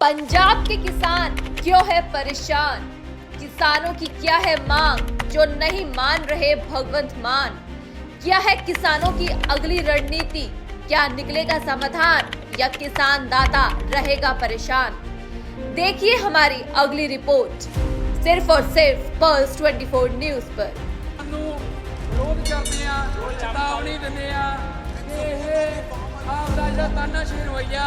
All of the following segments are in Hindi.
पंजाब के किसान क्यों है परेशान? किसानों की क्या है मांग जो नहीं मान रहे भगवंत मान? क्या है किसानों की अगली रणनीति? क्या निकलेगा समाधान या किसान दाता रहेगा परेशान? देखिए हमारी अगली रिपोर्ट सिर्फ और सिर्फ पल्स 24 न्यूज पर। विरोध करते हैं, चेतावनी दिंदे आ ਇਹ ਆਪ ਦਾ ਜਿਹੜਾ ਤਾਨਾਸ਼ਾਹੀ ਰਵੱਈਆ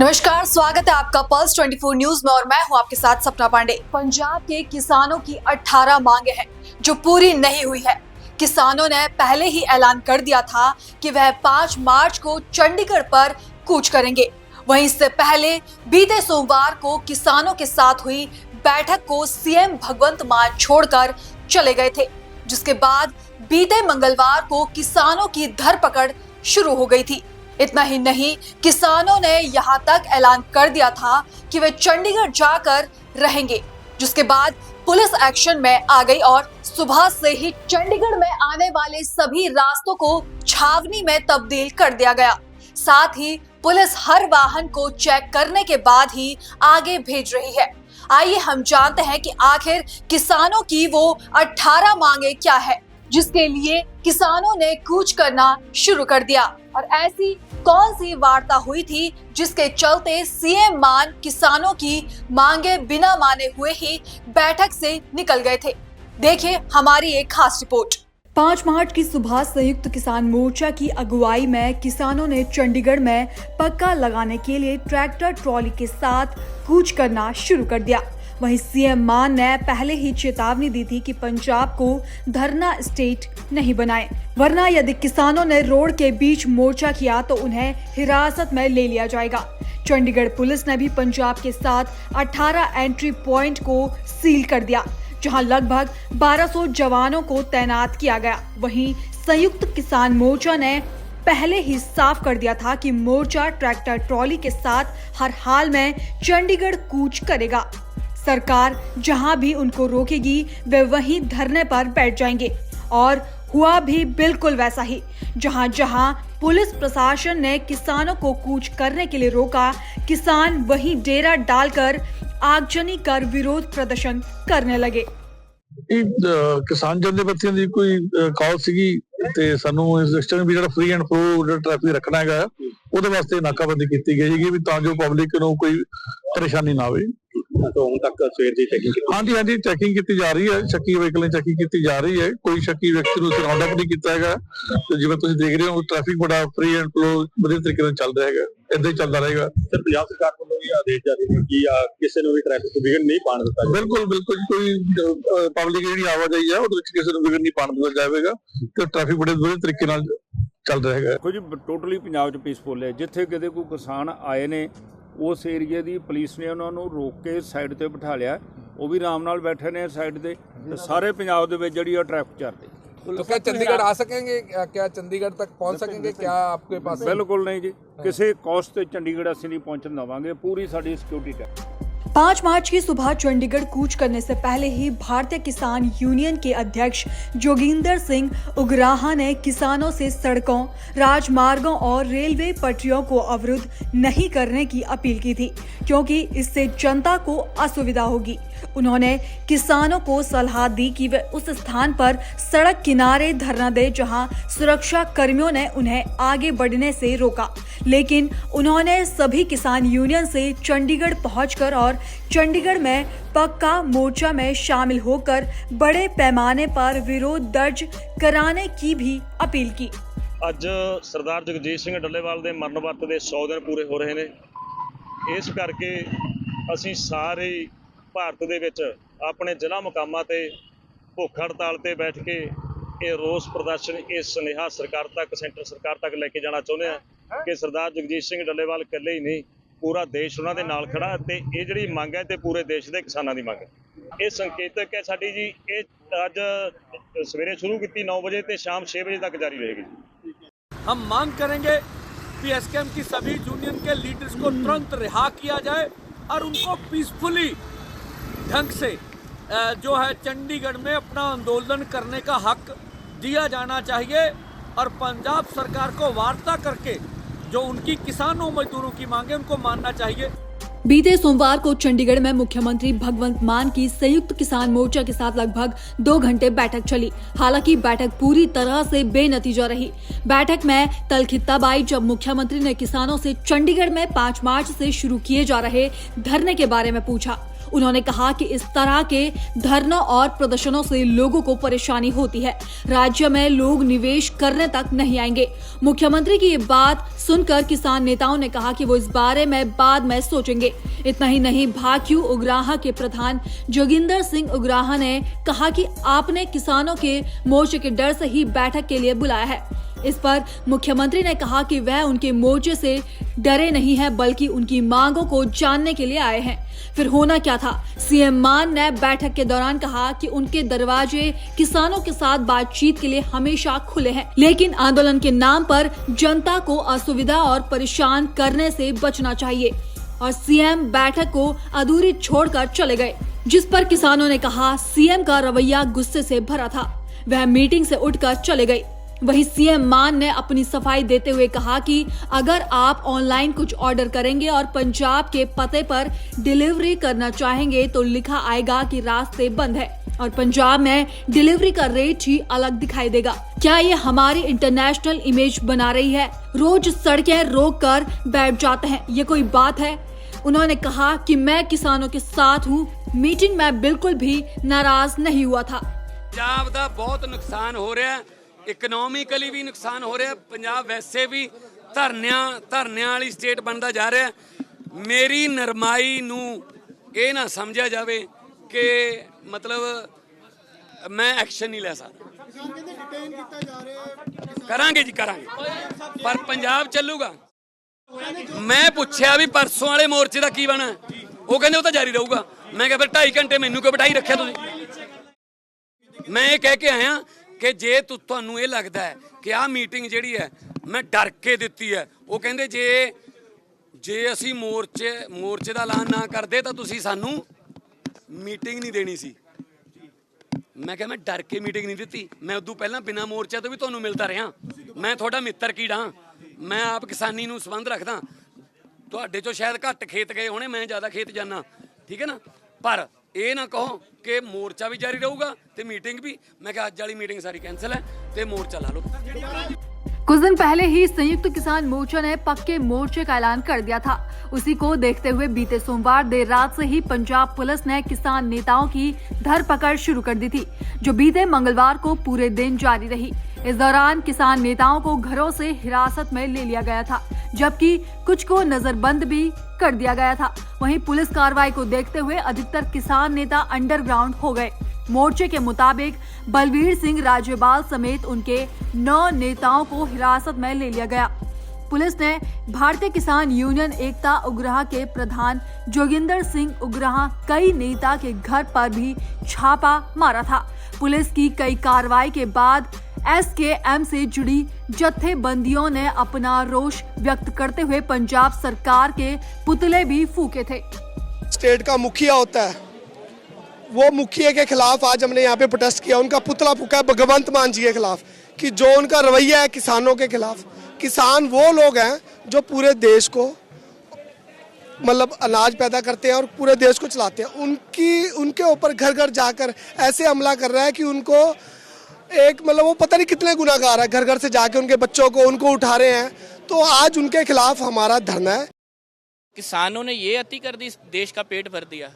नमस्कार, स्वागत है आपका पल्स 24 न्यूज में और मैं हूं आपके साथ सपना पांडे। पंजाब के किसानों की 18 मांगे हैं जो पूरी नहीं हुई है। किसानों ने पहले ही ऐलान कर दिया था कि वह 5 मार्च को चंडीगढ़ पर कूच करेंगे। वहीं इससे पहले बीते सोमवार को किसानों के साथ हुई बैठक को सीएम भगवंत मान छोड़कर चले गए थे, जिसके बाद बीते मंगलवार को किसानों की धरपकड़ शुरू हो गई थी। इतना ही नहीं, किसानों ने यहां तक ऐलान कर दिया था कि वे चंडीगढ़ जाकर रहेंगे, जिसके बाद पुलिस एक्शन में आ गई और सुबह से ही चंडीगढ़ में आने वाले सभी रास्तों को छावनी में तब्दील कर दिया गया। साथ ही पुलिस हर वाहन को चेक करने के बाद ही आगे भेज रही है। आइए हम जानते हैं कि आखिर किसानों की वो 18 मांगे क्या है जिसके लिए किसानों ने कूच करना शुरू कर दिया, और ऐसी कौन सी वार्ता हुई थी जिसके चलते सीएम मान किसानों की मांगे बिना माने हुए ही बैठक से निकल गए थे। देखिए हमारी एक खास रिपोर्ट। 5 मार्च की सुबह संयुक्त किसान मोर्चा की अगुवाई में किसानों ने चंडीगढ़ में पक्का लगाने के लिए ट्रैक्टर ट्रॉली के साथ कूच करना शुरू कर दिया। वहीं सीएम मान ने पहले ही चेतावनी दी थी कि पंजाब को धरना स्टेट नहीं बनाए, वरना यदि किसानों ने रोड के बीच मोर्चा किया तो उन्हें हिरासत में ले लिया जाएगा। चंडीगढ़ पुलिस ने भी पंजाब के साथ 18 एंट्री पॉइंट को सील कर दिया, जहां लगभग 1200 जवानों को तैनात किया गया। वहीं संयुक्त किसान मोर्चा ने पहले ही साफ कर दिया था कि मोर्चा ट्रैक्टर ट्रॉली के साथ हर हाल में चंडीगढ़ कूच करेगा। सरकार जहां भी उनको रोकेगी वे वहीं धरने पर बैठ जाएंगे, और हुआ भी बिल्कुल वैसा ही। जहां जहां पुलिस प्रशासन ने किसानों को कूच करने के लिए रोका, किसान वहीं डेरा डालकर आगजनी कर विरोध प्रदर्शन करने लगे। किसान जथेबंदियों की कोई कॉल सीगी ते सानू इस सिस्टम भी फ्री एंड फ्लो ट्रैफिक रखना है, ਉਹਦੇ ਵਾਸਤੇ ਨਾਕਾਬੰਦੀ ਕੀਤੀ ਗਈ ਹੈ ਵੀ ਤਾਂ ਜੋ ਪਬਲਿਕ ਨੂੰ ਕੋਈ ਪਰੇਸ਼ਾਨੀ ਨਾ ਆਵੇ। तो ਹੁਣ ਤੱਕ ਸਵੇਰ ਦੀ ਚੈਕਿੰਗ ਹਾਂਜੀ ਚੈਕਿੰਗ ਕੀਤੀ ਜਾ ਰਹੀ ਹੈ, ਸ਼ੱਕੀ ਵਹੀਕਲ ਦੀ ਚੈਕਿੰਗ ਕੀਤੀ ਜਾ ਰਹੀ ਹੈ। ਕੋਈ ਸ਼ੱਕੀ ਵਿਅਕਤੀ ਨੂੰ ਸਰਾਉਂਡ ਅਪ ਨਹੀਂ ਕੀਤਾ ਹੈਗਾ ਤੇ ਜਿਵੇਂ ਤੁਸੀਂ ਦੇਖ ਰਹੇ ਹੋ ਟ੍ਰੈਫਿਕ ਬੜਾ ਫ੍ਰੀ ਐਂਡ ਫਲੋ ਵਧੀਆ ਤਰੀਕੇ ਨਾਲ ਚੱਲ ਰਿਹਾ ਹੈਗਾ, ਇਦਾਂ ਹੀ ਚੱਲਦਾ ਰਹੇਗਾ। ਸਰ ਪੰਜਾਬ ਸਰਕਾਰ ਵੱਲੋਂ ਵੀ ਆਦੇਸ਼ ਜਾਰੀ ਨੇ ਕਿ ਕਿਸੇ ਨੂੰ ਵੀ ਟ੍ਰੈਫਿਕ ਤੋਂ ਵਿਘਨ ਨਹੀਂ ਪਾਉਣ ਦਿੱਤਾ ਜਾਵੇਗਾ। ਬਿਲਕੁਲ ਕੋਈ ਪਬਲਿਕ ਜਿਹੜੀ ਆਵਾਜਾਈ ਹੈ ਉਹਦੇ ਵਿੱਚ ਕਿਸੇ ਨੂੰ ਵਿਘਨ ਨਹੀਂ ਪਾਉਣ ਦਿੱਤਾ ਜਾਵੇਗਾ ਤੇ ਟ੍ਰੈਫਿਕ ਬੜੇ ਵਧੀਆ ਤਰੀਕੇ ਨਾਲ ਚੱਲ ਰਿਹਾ ਹੈਗਾ। ਕੁਝ ਟੋਟਲੀ ਪੰਜਾਬ 'ਚ ਪੀਸਫੁਲ ਹੈ। ਜਿੱਥੇ ਕਿਤੇ ਕੋਈ ਕਿਸਾਨ ਆਏ ਨੇ ਉਸ ਏਰੀਏ ਦੀ ਪੁਲਿਸ ਨੇ ਉਹਨਾਂ ਨੂੰ ਰੋਕ ਕੇ ਸਾਈਡ ਤੇ ਬਿਠਾ ਲਿਆ, ਉਹ ਵੀ ਆਰਾਮ ਨਾਲ ਬੈਠੇ ਨੇ ਸਾਈਡ ਤੇ। ਸਾਰੇ ਪੰਜਾਬ ਦੇ ਵਿੱਚ ਜਿਹੜੀ ਟ੍ਰੈਫਿਕ ਚੱਲ ਰਹੀ। तो क्या चंडीगढ़ आ सकेंगे, क्या चंडीगढ़ तक पहुंच सकेंगे? क्या आपके पास? बिल्कुल नहीं जी, किसी कॉस्ट से चंडीगढ़ असं नहीं पहुंचने देवांगे, पूरी साड़ी सिक्योरिटी है। 5 मार्च की सुबह चंडीगढ़ कूच करने से पहले ही भारतीय किसान यूनियन के अध्यक्ष जोगिंदर सिंह उगराहा ने किसानों से सड़कों, राजमार्गों और रेलवे पटरियों को अवरुद्ध नहीं करने की अपील की थी, क्योंकि इससे जनता को असुविधा होगी। उन्होंने किसानों को सलाह दी कि वे उस स्थान पर सड़क किनारे धरना दे जहां सुरक्षा कर्मियों ने उन्हें आगे बढ़ने से रोका, लेकिन उन्होंने सभी किसान यूनियन से चंडीगढ़ पहुंचकर और चंडीगढ़ में पक्का मोर्चा में शामिल होकर बड़े पैमाने पर विरोध दर्ज कराने की भी अपील की। ਅੱਜ ਸਰਦਾਰ ਜਗਜੀਤ ਸਿੰਘ ਡੱਲੇਵਾਲ ਦੇ ਮਰਨ ਵਰਤ ਦੇ 100 ਦਿਨ ਪੂਰੇ ਹੋ ਰਹੇ ਨੇ। ਇਸ ਕਰਕੇ ਅਸੀਂ ਸਾਰੇ ਭਾਰਤ ਦੇ ਵਿੱਚ ਆਪਣੇ ਜ਼ਿਲ੍ਹਾ ਮੁਕਾਮਾਂ ਤੇ ਭੁੱਖ ਹੜਤਾਲ ਤੇ ਬੈਠ ਕੇ ਇਹ ਰੋਸ ਪ੍ਰਦਰਸ਼ਨ, ਇਹ ਸੁਨੇਹਾ ਸਰਕਾਰ ਤੱਕ, ਸੈਂਟਰ ਸਰਕਾਰ ਤੱਕ ਲੈ ਕੇ ਜਾਣਾ ਚਾਹੁੰਦੇ ਹਾਂ ਕਿ ਸਰਦਾਰ ਜਗਜੀਤ ਸਿੰਘ ਡੱਲੇਵਾਲ ਇਕੱਲੇ ਹੀ ਨਹੀਂ, ਪੂਰਾ ਦੇਸ਼ ਉਹਨਾਂ ਦੇ ਨਾਲ ਖੜਾ ਤੇ ਇਹ ਜਿਹੜੀ ਮੰਗ ਹੈ ਤੇ ਪੂਰੇ ਦੇਸ਼ ਦੇ ਕਿਸਾਨਾਂ ਦੀ ਮੰਗ ਹੈ। ਇਹ ਸੰਕੇਤਕ ਹੈ ਸਾਡੀ ਜੀ। ਇਹ ਅੱਜ ਸਵੇਰੇ ਸ਼ੁਰੂ ਕੀਤੀ 9 ਵਜੇ ਤੇ ਸ਼ਾਮ 6 ਵਜੇ तक जारी रहेगी। हम मांग करेंगे कि एसकेएम की सभी यूनियन के लीडर्स को तुरंत रिहा किया जाए और उनको पीसफुली ढंग से जो है चंडीगढ़ में अपना आंदोलन करने का हक दिया जाना चाहिए। और पंजाब सरकार को वार्ता करके जो उनकी किसानों मजदूरों की मांगे उनको मानना चाहिए। बीते सोमवार को चंडीगढ़ में मुख्यमंत्री भगवंत मान की संयुक्त किसान मोर्चा के साथ लगभग 2 घंटे बैठक चली। हालांकि बैठक पूरी तरह से बेनतीजा रही। बैठक में तलखित्ताब आई जब मुख्यमंत्री ने किसानों से चंडीगढ़ में 5 मार्च से शुरू किए जा रहे धरने के बारे में पूछा। उन्होंने कहा कि इस तरह के धरनों और प्रदर्शनों से लोगों को परेशानी होती है। राज्य में लोग निवेश करने तक नहीं आएंगे। मुख्यमंत्री की ये बात सुनकर किसान नेताओं ने कहा कि वो इस बारे में बाद में सोचेंगे। इतना ही नहीं, भाक्यू उग्राहा के प्रधान जोगिंदर सिंह उग्राहा ने कहा कि आपने किसानों के मोर्चे के डर से ही बैठक के लिए बुलाया है। इस पर मुख्यमंत्री ने कहा कि वह उनके मोर्चे से डरे नहीं है बल्कि उनकी मांगों को जानने के लिए आए हैं। फिर होना क्या था? सीएम मान ने बैठक के दौरान कहा कि उनके दरवाजे किसानों के साथ बातचीत के लिए हमेशा खुले हैं, लेकिन आंदोलन के नाम पर जनता को असुविधा और परेशान करने से बचना चाहिए। और सीएम बैठक को अधूरी छोड़कर चले गए, जिस पर किसानों ने कहा सीएम का रवैया गुस्से से भरा था। वह मीटिंग से उठकर चले गए। वहीं सीएम मान ने अपनी सफाई देते हुए कहा कि अगर आप ऑनलाइन कुछ ऑर्डर करेंगे और पंजाब के पते पर डिलीवरी करना चाहेंगे तो लिखा आएगा कि रास्ते बंद है और पंजाब में डिलीवरी का रेट ही अलग दिखाई देगा। क्या ये हमारी इंटरनेशनल इमेज बना रही है? रोज सड़कें रोक कर बैठ जाते हैं, ये कोई बात है? उन्होंने कहा कि मैं किसानों के साथ हूँ। मीटिंग में बिल्कुल भी नाराज नहीं हुआ था। पंजाब का बहुत नुकसान हो रहा है, इकोनॉमिकली भी नुकसान हो रहा है। पंजाब वैसे भी धरनियां वाली स्टेट बनता जा रहा है। मेरी नरमाई नू ये ना समझा जाए कि मतलब मैं एक्शन नहीं ले सकता। करांगे जी करांगे, पर पंजाब चलूगा। मैं पूछया भी परसों वाले मोर्चे का की बना, वो कहते वो तो जारी रहूगा। मैं क्या फिर 2.5 घंटे मैनू क्यों बिठाई रखिया तुसीं? मैं ये कह के आया कि जे तुहानू ये लगता है कि आ मीटिंग जिहड़ी है मैं डर के दित्ती है, वो कहंदे जे असी मोर्चे का ऐलान ना करदे तां तुसीं सानू मीटिंग नहीं देनी सी। मैं क्या मैं डर के मीटिंग नहीं दी। मैं उदू पहला बिना मोर्चे तो भी तुहानू मिलता रहा। मैं थोड़ा मित्र कीड़ा, मैं आप किसानी नू संबंध रखदा। तुहाडे चों शायद घट खेत गए होने, मैं ज़्यादा खेत जाना, ठीक है ना। पर ये ना कहो कि मोर्चा भी जारी रहूगा ते मीटिंग भी। मैं क्या अज वाली मीटिंग सारी कैंसिल है ते मोर्चा ला लो। कुछ दिन पहले ही संयुक्त किसान मोर्चा ने पक्के मोर्चे का ऐलान कर दिया था। उसी को देखते हुए बीते सोमवार देर रात से ही पंजाब पुलिस ने किसान नेताओं की धरपकड़ शुरू कर दी थी, जो बीते मंगलवार को पूरे दिन जारी रही। इस दौरान किसान नेताओं को घरों से हिरासत में ले लिया गया था, जबकि कुछ को नजरबंद भी कर दिया गया था। वहीं पुलिस कार्रवाई को देखते हुए अधिकतर किसान नेता अंडरग्राउंड हो गए। मोर्चे के मुताबिक बलवीर सिंह राजेवाल समेत उनके 9 नेताओं को हिरासत में ले लिया गया। पुलिस ने भारतीय किसान यूनियन एकता उग्राहा के प्रधान जोगिंदर सिंह उग्राहा कई नेता के घर पर भी छापा मारा था। पुलिस की कई कार्रवाई के बाद एसकेएम से जुड़ी जत्थेबंदियों ने अपना रोष व्यक्त करते हुए पंजाब सरकार के पुतले भी फूके थे। स्टेट का मुखिया होता है, वो मुखिया के खिलाफ आज हमने यहाँ पे प्रोटेस्ट किया। उनका पुतला फूका है भगवंत मान जी के खिलाफ, कि जो उनका रवैया है किसानों के खिलाफ। किसान वो लोग हैं जो पूरे देश को मतलब अनाज पैदा करते हैं और पूरे देश को चलाते हैं। उनके ऊपर घर घर जाकर ऐसे हमला कर रहा है कि उनको एक मतलब वो पता नहीं कितने गुनाहगार है, घर घर से जाके उनके बच्चों को उनको उठा रहे हैं। तो आज उनके खिलाफ हमारा धरना है। किसानों ने ये अति कर दी, इस देश का पेट भर दिया।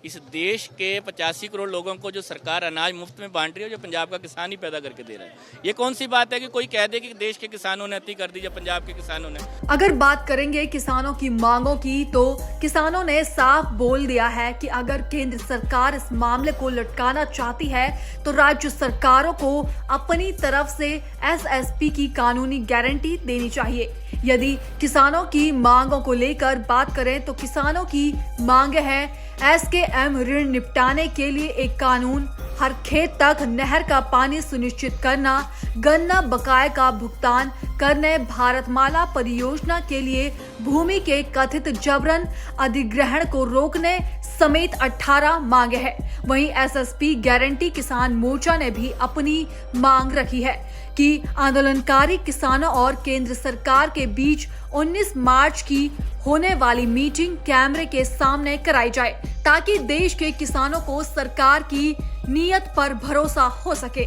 इस देश के 85 करोड़ लोगों को जो सरकार अनाज मुफ्त में बांट रही है, जो पंजाब का किसान ही पैदा करके दे रहा है। ये कौन सी बात है कि कोई कह दे कि देश के किसानों ने अति कर दी या पंजाब के किसानों ने। अगर बात करेंगे किसानों की मांगों की, तो किसानों ने साफ बोल दिया है कि अगर केंद्र सरकार इस मामले को लटकाना चाहती है तो राज्य सरकारों को अपनी तरफ से एसएसपी की कानूनी गारंटी देनी चाहिए। यदि किसानों की मांगों को लेकर बात करें तो किसानों की मांगे हैं एसकेएम ऋण निपटाने के लिए एक कानून, हर खेत तक नहर का पानी सुनिश्चित करना, गन्ना बकाये का भुगतान, करने भारतमाला परियोजना के लिए भूमि के कथित जबरन अधिग्रहण को रोकने समेत 18 मांगे हैं। वहीं एसएसपी गारंटी किसान मोर्चा ने भी अपनी मांग रखी है कि आंदोलनकारी किसानों और केंद्र सरकार के बीच 19 मार्च की होने वाली मीटिंग कैमरे के सामने कराई जाए ताकि देश के किसानों को सरकार की नीयत पर भरोसा हो सके।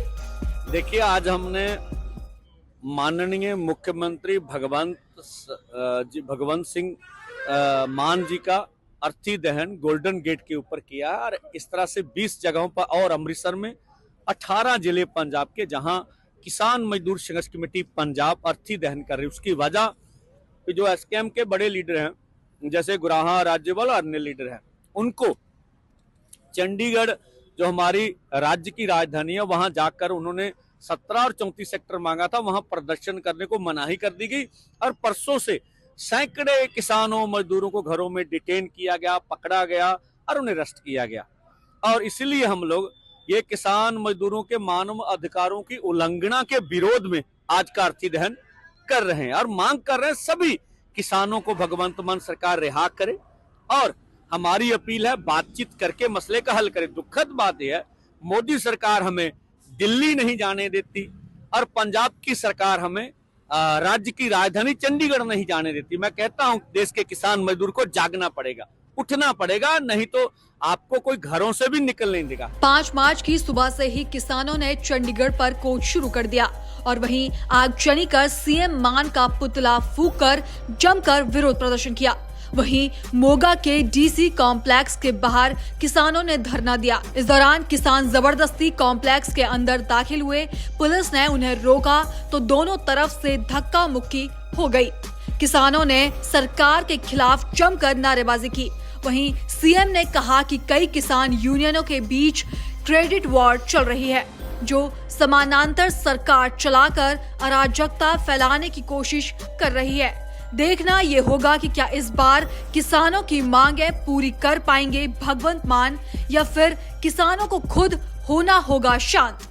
देखिए, आज हमने माननीय मुख्यमंत्री भगवंत सिंह मान जी का अर्थी दहन गोल्डन गेट के ऊपर किया और इस तरह से 20 जगहों पर और अमृतसर में 18 जिले पंजाब के जहां किसान मजदूर संघर्ष कमेटी पंजाब अर्थी दहन कर रही है। उसकी वजह जो एसकेएम के बड़े लीडर हैं जैसे गुराहा राज्यपाल और अन्य लीडर हैं, उनको चंडीगढ़ जो हमारी राज्य की राजधानी है वहां जाकर उन्होंने 17 और 34 सेक्टर मांगा था, वहां प्रदर्शन करने को मनाही कर दी गई और परसों से सैकड़े किसानों मजदूरों को घरों में डिटेन किया गया, पकड़ा गया और उन्हें अरेस्ट किया गया। और इसलिए हम लोग ये किसान मजदूरों के मानव अधिकारों की उल्लंघना के विरोध में आज का अर्थी दहन कर रहे हैं और मांग कर रहे हैं सभी किसानों को भगवंत मान सरकार रिहा करे और हमारी अपील है बातचीत करके मसले का हल करे। दुखद बात यह है मोदी सरकार हमें दिल्ली नहीं जाने देती और पंजाब की सरकार हमें राज्य की राजधानी चंडीगढ़ नहीं जाने देती। मैं कहता हूं देश के किसान मजदूर को जागना पड़ेगा, उठना पड़ेगा, नहीं तो आपको कोई घरों से भी निकल नहीं देगा। 5 मार्च की सुबह से ही किसानों ने चंडीगढ़ पर कूच शुरू कर दिया और वहीं आगजनी कर सीएम मान का पुतला फूंककर जमकर विरोध प्रदर्शन किया। वहीं मोगा के डीसी कॉम्प्लेक्स के बाहर किसानों ने धरना दिया। इस दौरान किसान जबरदस्ती कॉम्प्लेक्स के अंदर दाखिल हुए। पुलिस ने उन्हें रोका तो दोनों तरफ से धक्का मुक्की हो गई। किसानों ने सरकार के खिलाफ जमकर नारेबाजी की। वहीं सीएम ने कहा कि कई किसान यूनियनों के बीच क्रेडिट वॉर चल रही है जो समानांतर सरकार चलाकर अराजकता फैलाने की कोशिश कर रही है। देखना ये होगा कि क्या इस बार किसानों की मांगें पूरी कर पाएंगे भगवंत मान या फिर किसानों को खुद होना होगा शांत।